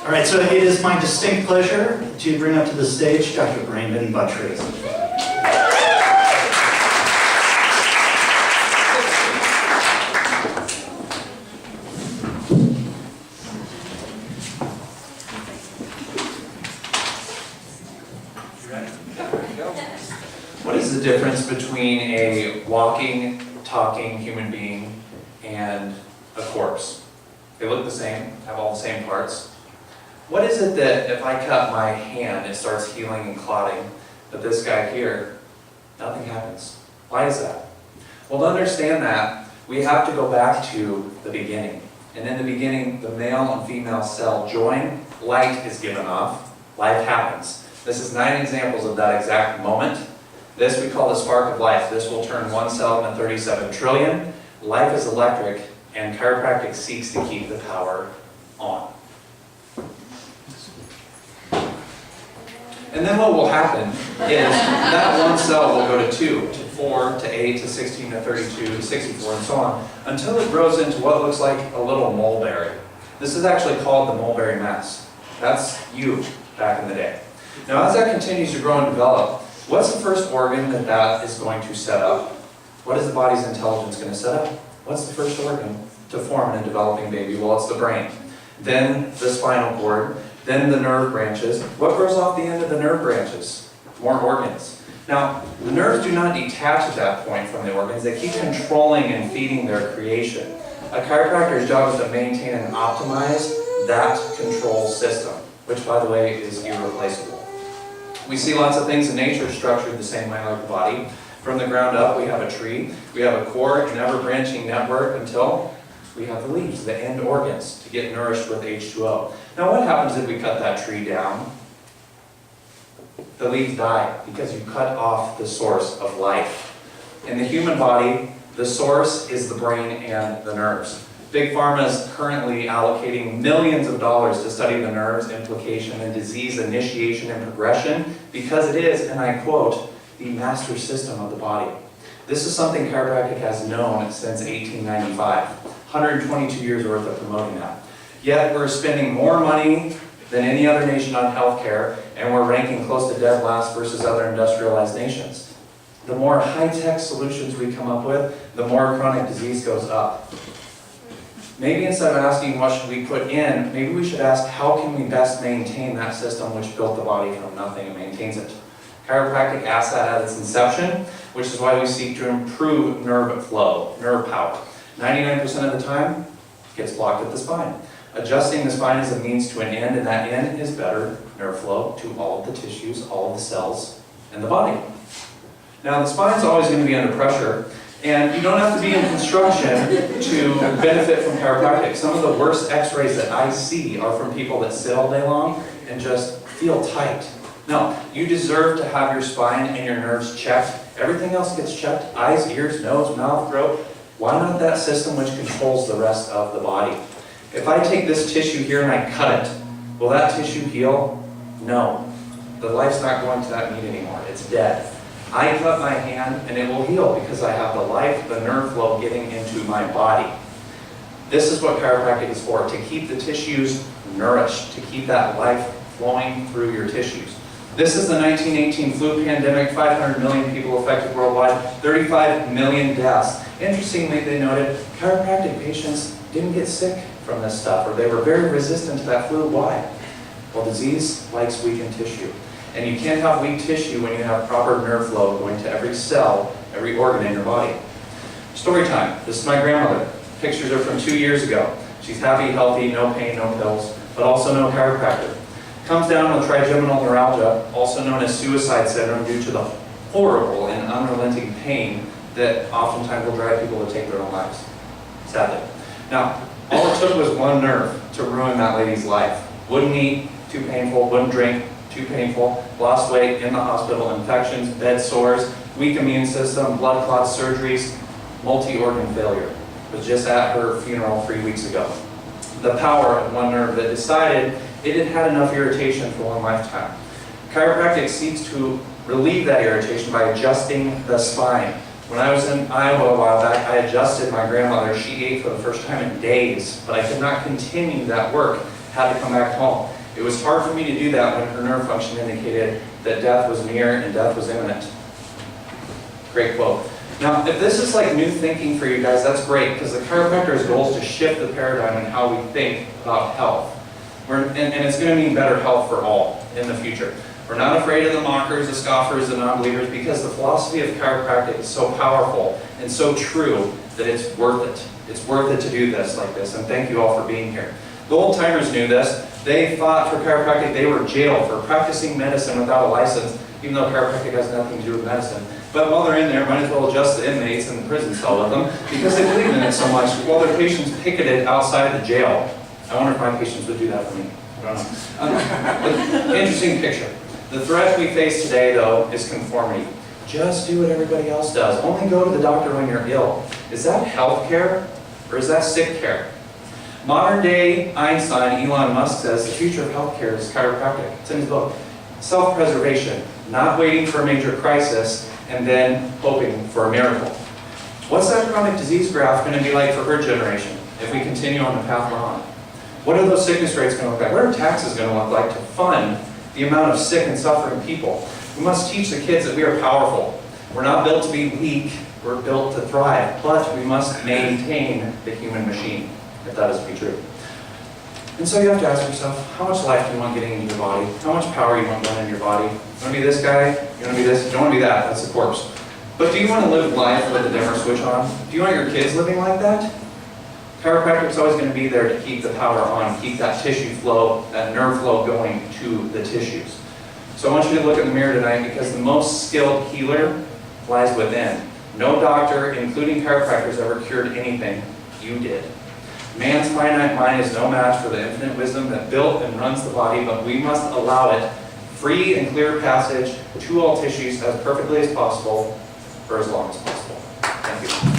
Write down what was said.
All right, so it is my distinct pleasure to bring up to the stage Dr. Brandon Buttry. What is the difference between a walking, talking human being and a corpse? They look the same, have all the same parts. What is it that if I cut my hand, it starts healing and clotting, but this guy here, nothing happens? Why is that? Well, to understand that, we have to go back to the beginning. And in the beginning, the male and female cell join, light is given off, life happens. This is 9 examples of that exact moment. This we call the spark of life. This will turn 1 cell into 37 trillion. Life is electric, and chiropractic seeks to keep the power on. And then what will happen is that 1 cell will go to 2, to 4, to 8, to 16, to 32, to 64, and so on, until it grows into what looks like a little mulberry. This is actually called the mulberry mass. That's you back in the day. Now, as that continues to grow and develop, what's the first organ that is going to set up? What is the body's intelligence going to set up? What's the first organ to form in a developing baby? Well, it's the brain. Then the spinal cord. Then the nerve branches. What grows off the end of the nerve branches? More organs. Now, the nerves do not detach at that point from the organs. They keep controlling and feeding their creation. A chiropractor's job is to maintain and optimize that control system, which, by the way, is irreplaceable. We see lots of things in nature structured the same way like the body. From the ground up, we have a tree. We have a core, an ever-branching network until we have the leaves, the end organs, to get nourished with H2O. Now, what happens if we cut that tree down? The leaves die because you cut off the source of life. In the human body, the source is the brain and the nerves. Big Pharma is currently allocating millions of dollars to study the nerves, implication, and disease initiation and progression because it is, and I quote, the master system of the body. This is something chiropractic has known since 1895. 122 years worth of promoting that. Yet we're spending more money than any other nation on healthcare, and we're ranking close to dead last versus other industrialized nations. The more high-tech solutions we come up with, the more chronic disease goes up. Maybe instead of asking what should we put in, maybe we should ask how can we best maintain that system which built the body from nothing and maintains it. Chiropractic asked that at its inception, which is why we seek to improve nerve flow, nerve power. 99% of the time, it gets blocked at the spine. Adjusting the spine is a means to an end, and that end is better nerve flow to all of the tissues, all of the cells in the body. Now, the spine's always going to be under pressure, and you don't have to be in construction to benefit from chiropractic. Some of the worst x-rays that I see are from people that sit all day long and just feel tight. No, you deserve to have your spine and your nerves checked. Everything else gets checked. Eyes, ears, nose, mouth, throat. Why not that system which controls the rest of the body? If I take this tissue here and I cut it, will that tissue heal? No. The life's not going to that meat anymore. It's dead. I cut my hand and it will heal because I have the life, the nerve flow getting into my body. This is what chiropractic is for, to keep the tissues nourished, to keep that life flowing through your tissues. This is the 1918 flu pandemic, 500 million people affected worldwide, 35 million deaths. Interestingly, they noted chiropractic patients didn't get sick from this stuff, or they were very resistant to that flu. Why? Well, disease likes weakened tissue. And you can't have weak tissue when you have proper nerve flow going to every cell, every organ in your body. Story time. This is my grandmother. Pictures are from 2 years ago. She's happy, healthy, no pain, no pills, but also no chiropractor. Comes down with trigeminal neuralgia, also known as suicide syndrome, due to the horrible and unrelenting pain that oftentimes will drive people to take their own lives, sadly. Now, all it took was one nerve to ruin that lady's life. Wouldn't eat, too painful, wouldn't drink, too painful, lost weight, in the hospital, infections, bed sores, weak immune system, blood clots, surgeries, multi-organ failure. Was just at her funeral 3 weeks ago. The power of one nerve that decided it had had enough irritation for one lifetime. Chiropractic seeks to relieve that irritation by adjusting the spine. When I was in Iowa a while back, I adjusted my grandmother. She ate for the first time in days, but I could not continue that work. had to come back home. It was hard for me to do that when her nerve function indicated that death was near and death was imminent. Great quote. Now, if this is like new thinking for you guys, that's great, because the chiropractor's goal is to shift the paradigm in how we think about health. And it's going to mean better health for all in the future. We're not afraid of the mockers, the scoffers, the non-believers, because the philosophy of chiropractic is so powerful and so true that it's worth it. It's worth it to do this like this, and thank you all for being here. The old timers knew this. They fought for chiropractic. They were jailed for practicing medicine without a license, even though chiropractic has nothing to do with medicine. But while they're in there, might as well adjust the inmates in the prison cell with them, because they believed in it so much. While their patients picketed outside the jail. I wonder if my patients would do that for me. I don't know. Interesting picture. The threat we face today, though, is conformity. Just do what everybody else does. Only go to the doctor when you're ill. Is that health care, or is that sick care? Modern day Einstein, Elon Musk, says the future of healthcare is chiropractic. It's in his book. Self-preservation, not waiting for a major crisis and then hoping for a miracle. What's that chronic disease graph going to be like for her generation if we continue on the path we're on? What are those sickness rates going to look like? What are taxes going to look like to fund the amount of sick and suffering people? We must teach the kids that we are powerful. We're not built to be weak, we're built to thrive. But we must maintain the human machine, if that is to be true. And so you have to ask yourself, how much life do you want getting into your body? How much power you want going into your body? You want to be this guy? You want to be this? You don't want to be that. That's the corpse. But do you want to live life with a dimmer switch on? Do you want your kids living like that? Chiropractic's always going to be there to keep the power on, keep that tissue flow, that nerve flow going to the tissues. So I want you to look in the mirror tonight, because the most skilled healer lies within. No doctor, including chiropractors, ever cured anything. You did. Man's finite mind is no match for the infinite wisdom that built and runs the body, but we must allow it free and clear passage to all tissues as perfectly as possible for as long as possible. Thank you.